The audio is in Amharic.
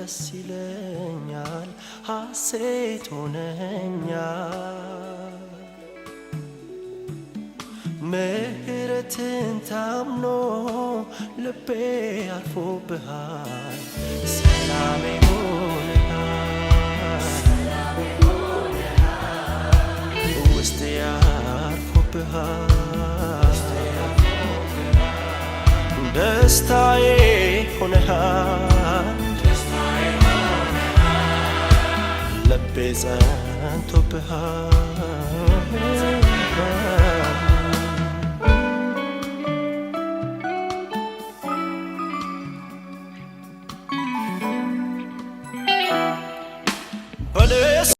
ደስ ይለኛል ሐሴት ሆነኛል ምህረትን ታምኖ ልቤ አርፎብሃል ሰላሜ ሆነሃል ውስጤ አርፎብሃል ደስታዬ ሆነሃል ልቤ ጸንቶብሃል